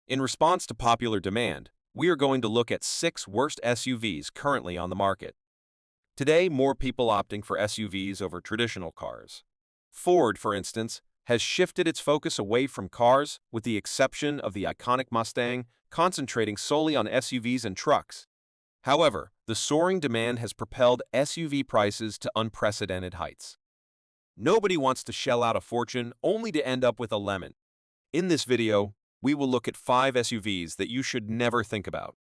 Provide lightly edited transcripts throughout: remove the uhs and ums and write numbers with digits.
In response to popular demand, we are going to look at 6 worst SUVs currently on the market. Today, more people opting for SUVs over traditional cars. Ford, for instance, has shifted its focus away from cars, with the exception of the iconic Mustang, concentrating solely on SUVs and trucks. However, the soaring demand has propelled SUV prices to unprecedented heights. Nobody wants to shell out a fortune only to end up with a lemon. In this video, we will look at 5 SUVs that you should never think about.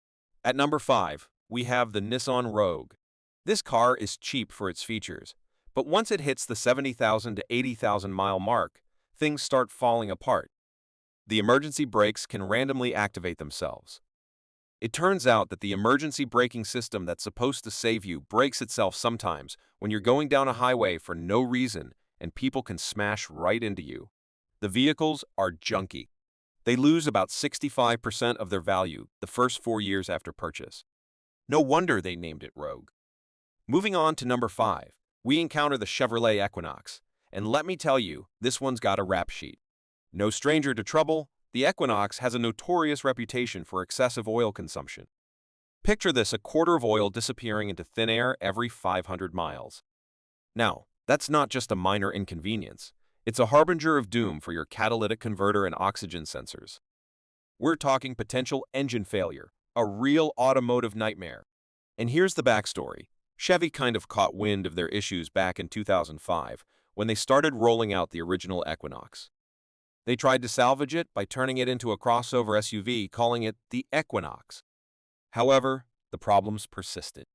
At number 5, we have the Nissan Rogue. This car is cheap for its features, but once it hits the 70,000 to 80,000 mile mark, things start falling apart. The emergency brakes can randomly activate themselves. It turns out that the emergency braking system that's supposed to save you breaks itself sometimes when you're going down a highway for no reason and people can smash right into you. The vehicles are junky. They lose about 65% of their value the first 4 years after purchase. No wonder they named it Rogue. Moving on to number 5, we encounter the Chevrolet Equinox, and let me tell you, this one's got a rap sheet. No stranger to trouble, the Equinox has a notorious reputation for excessive oil consumption. Picture this: a quarter of oil disappearing into thin air every 500 miles. Now, that's not just a minor inconvenience. It's a harbinger of doom for your catalytic converter and oxygen sensors. We're talking potential engine failure, a real automotive nightmare. And here's the backstory. Chevy kind of caught wind of their issues back in 2005 when they started rolling out the original Equinox. They tried to salvage it by turning it into a crossover SUV, calling it the Equinox. However, the problems persisted.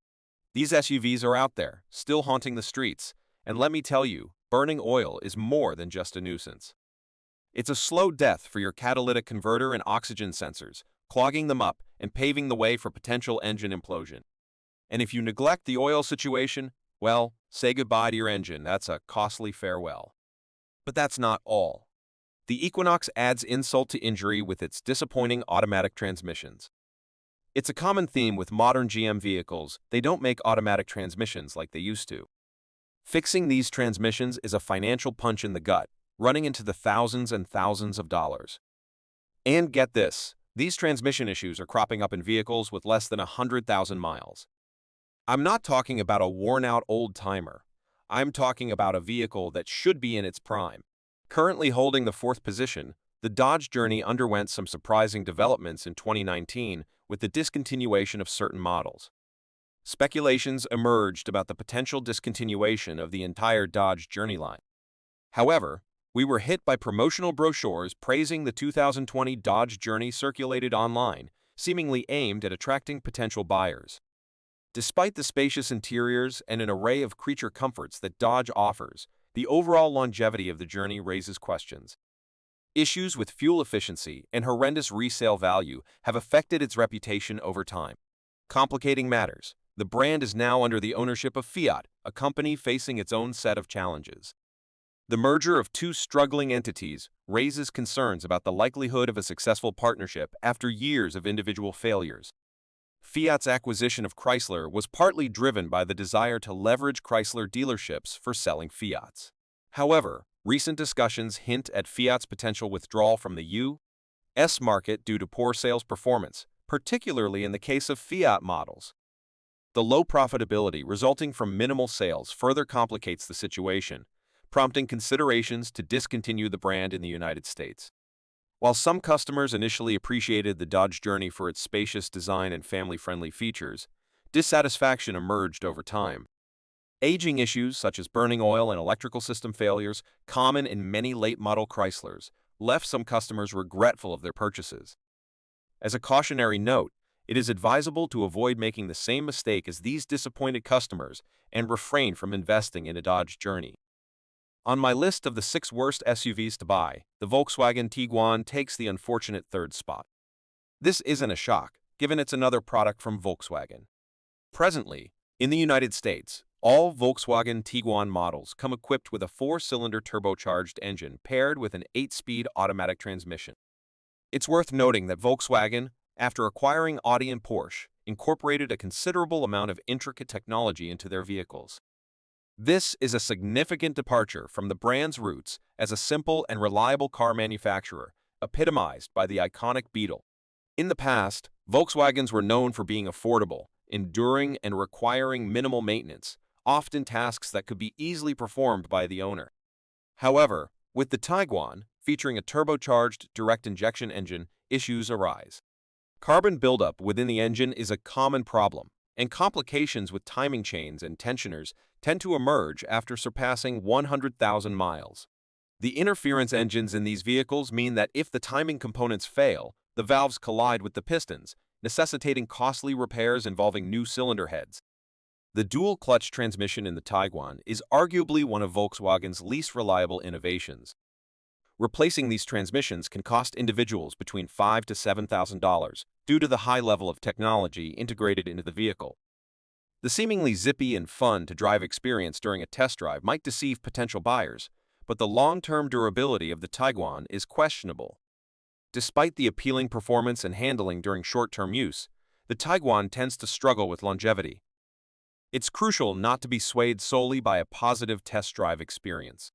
These SUVs are out there, still haunting the streets, and let me tell you, burning oil is more than just a nuisance. It's a slow death for your catalytic converter and oxygen sensors, clogging them up and paving the way for potential engine implosion. And if you neglect the oil situation, well, say goodbye to your engine. That's a costly farewell. But that's not all. The Equinox adds insult to injury with its disappointing automatic transmissions. It's a common theme with modern GM vehicles. They don't make automatic transmissions like they used to. Fixing these transmissions is a financial punch in the gut, running into the thousands and thousands of dollars. And get this, these transmission issues are cropping up in vehicles with less than 100,000 miles. I'm not talking about a worn-out old-timer. I'm talking about a vehicle that should be in its prime. Currently holding the 4th position, the Dodge Journey underwent some surprising developments in 2019 with the discontinuation of certain models. Speculations emerged about the potential discontinuation of the entire Dodge Journey line. However, we were hit by promotional brochures praising the 2020 Dodge Journey circulated online, seemingly aimed at attracting potential buyers. Despite the spacious interiors and an array of creature comforts that Dodge offers, the overall longevity of the Journey raises questions. Issues with fuel efficiency and horrendous resale value have affected its reputation over time. Complicating matters, the brand is now under the ownership of Fiat, a company facing its own set of challenges. The merger of 2 struggling entities raises concerns about the likelihood of a successful partnership after years of individual failures. Fiat's acquisition of Chrysler was partly driven by the desire to leverage Chrysler dealerships for selling Fiats. However, recent discussions hint at Fiat's potential withdrawal from the U.S. market due to poor sales performance, particularly in the case of Fiat models. The low profitability resulting from minimal sales further complicates the situation, prompting considerations to discontinue the brand in the United States. While some customers initially appreciated the Dodge Journey for its spacious design and family-friendly features, dissatisfaction emerged over time. Aging issues such as burning oil and electrical system failures, common in many late-model Chryslers, left some customers regretful of their purchases. As a cautionary note, it is advisable to avoid making the same mistake as these disappointed customers and refrain from investing in a Dodge Journey. On my list of the 6 worst SUVs to buy, the Volkswagen Tiguan takes the unfortunate 3rd spot. This isn't a shock, given it's another product from Volkswagen. Presently, in the United States, all Volkswagen Tiguan models come equipped with a 4-cylinder turbocharged engine paired with an 8-speed automatic transmission. It's worth noting that Volkswagen, after acquiring Audi and Porsche, incorporated a considerable amount of intricate technology into their vehicles. This is a significant departure from the brand's roots as a simple and reliable car manufacturer, epitomized by the iconic Beetle. In the past, Volkswagens were known for being affordable, enduring, and requiring minimal maintenance, often tasks that could be easily performed by the owner. However, with the Tiguan, featuring a turbocharged direct injection engine, issues arise. Carbon buildup within the engine is a common problem, and complications with timing chains and tensioners tend to emerge after surpassing 100,000 miles. The interference engines in these vehicles mean that if the timing components fail, the valves collide with the pistons, necessitating costly repairs involving new cylinder heads. The dual-clutch transmission in the Tiguan is arguably one of Volkswagen's least reliable innovations. Replacing these transmissions can cost individuals between $5,000 to $7,000 due to the high level of technology integrated into the vehicle. The seemingly zippy and fun-to-drive experience during a test drive might deceive potential buyers, but the long-term durability of the Tiguan is questionable. Despite the appealing performance and handling during short-term use, the Tiguan tends to struggle with longevity. It's crucial not to be swayed solely by a positive test drive experience.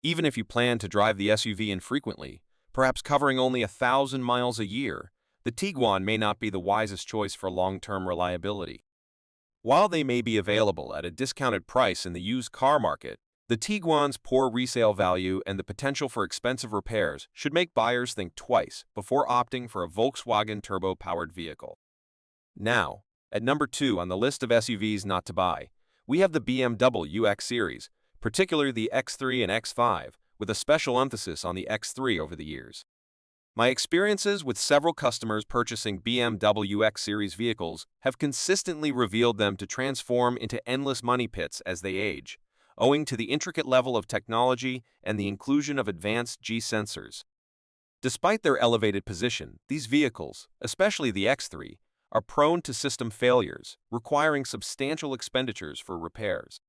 Even if you plan to drive the SUV infrequently, perhaps covering only 1,000 miles a year, the Tiguan may not be the wisest choice for long-term reliability. While they may be available at a discounted price in the used car market, the Tiguan's poor resale value and the potential for expensive repairs should make buyers think twice before opting for a Volkswagen turbo-powered vehicle. Now, at number 2 on the list of SUVs not to buy, we have the BMW X Series, particularly the X3 and X5, with a special emphasis on the X3 over the years. My experiences with several customers purchasing BMW X Series vehicles have consistently revealed them to transform into endless money pits as they age, owing to the intricate level of technology and the inclusion of advanced G-sensors. Despite their elevated position, these vehicles, especially the X3, are prone to system failures, requiring substantial expenditures for repairs.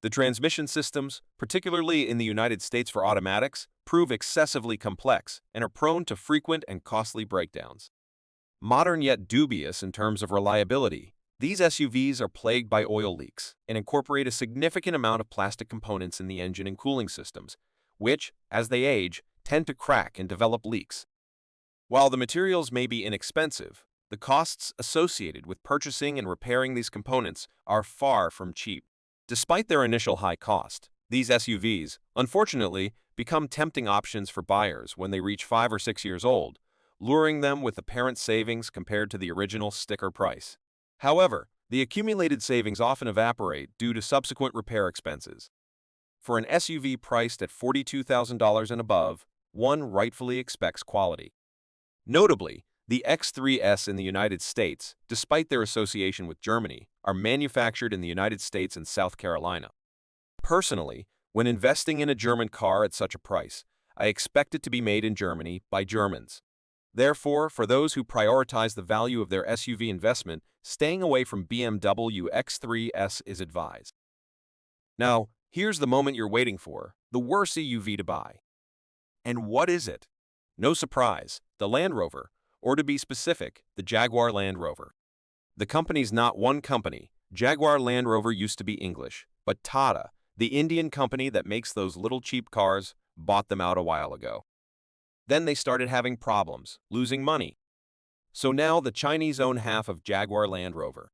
The transmission systems, particularly in the United States for automatics, prove excessively complex and are prone to frequent and costly breakdowns. Modern yet dubious in terms of reliability, these SUVs are plagued by oil leaks and incorporate a significant amount of plastic components in the engine and cooling systems, which, as they age, tend to crack and develop leaks. While the materials may be inexpensive, the costs associated with purchasing and repairing these components are far from cheap. Despite their initial high cost, these SUVs, unfortunately, become tempting options for buyers when they reach 5 or 6 years old, luring them with apparent savings compared to the original sticker price. However, the accumulated savings often evaporate due to subsequent repair expenses. For an SUV priced at $42,000 and above, one rightfully expects quality. Notably, the X3s in the United States, despite their association with Germany, are manufactured in the United States and South Carolina. Personally, when investing in a German car at such a price, I expect it to be made in Germany by Germans. Therefore, for those who prioritize the value of their SUV investment, staying away from BMW X3s is advised. Now, here's the moment you're waiting for, the worst EUV to buy. And what is it? No surprise, the Land Rover, or to be specific, the Jaguar Land Rover. The company's not one company. Jaguar Land Rover used to be English, but Tata, the Indian company that makes those little cheap cars, bought them out a while ago. Then they started having problems, losing money. So now the Chinese own half of Jaguar Land Rover.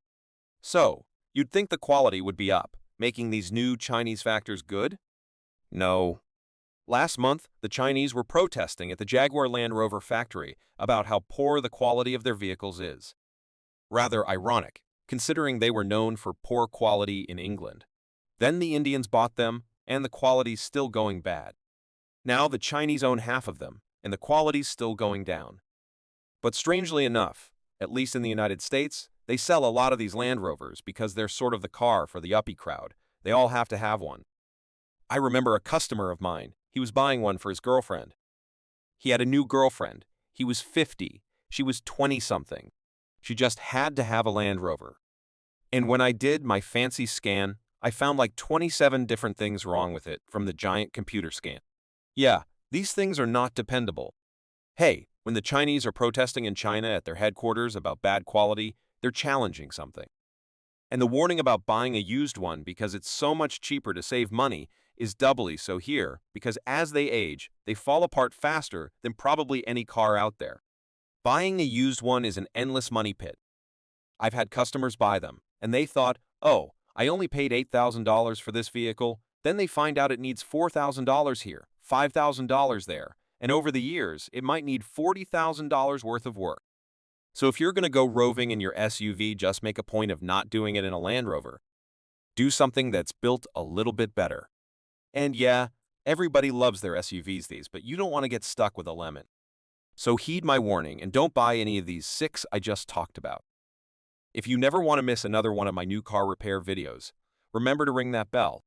So, you'd think the quality would be up, making these new Chinese factors good? No. Last month, the Chinese were protesting at the Jaguar Land Rover factory about how poor the quality of their vehicles is. Rather ironic, considering they were known for poor quality in England. Then the Indians bought them, and the quality's still going bad. Now the Chinese own half of them, and the quality's still going down. But strangely enough, at least in the United States, they sell a lot of these Land Rovers because they're sort of the car for the uppie crowd. They all have to have one. I remember a customer of mine. He was buying one for his girlfriend. He had a new girlfriend. He was 50. She was 20-something. She just had to have a Land Rover. And when I did my fancy scan, I found like 27 different things wrong with it from the giant computer scan. Yeah, these things are not dependable. Hey, when the Chinese are protesting in China at their headquarters about bad quality, they're challenging something. And the warning about buying a used one because it's so much cheaper to save money is doubly so here because as they age, they fall apart faster than probably any car out there. Buying a used one is an endless money pit. I've had customers buy them, and they thought, oh, I only paid $8,000 for this vehicle. Then they find out it needs $4,000 here, $5,000 there, and over the years, it might need $40,000 worth of work. So if you're going to go roving in your SUV, just make a point of not doing it in a Land Rover. Do something that's built a little bit better. And yeah, everybody loves their SUVs these, but you don't want to get stuck with a lemon. So heed my warning and don't buy any of these 6 I just talked about. If you never want to miss another one of my new car repair videos, remember to ring that bell.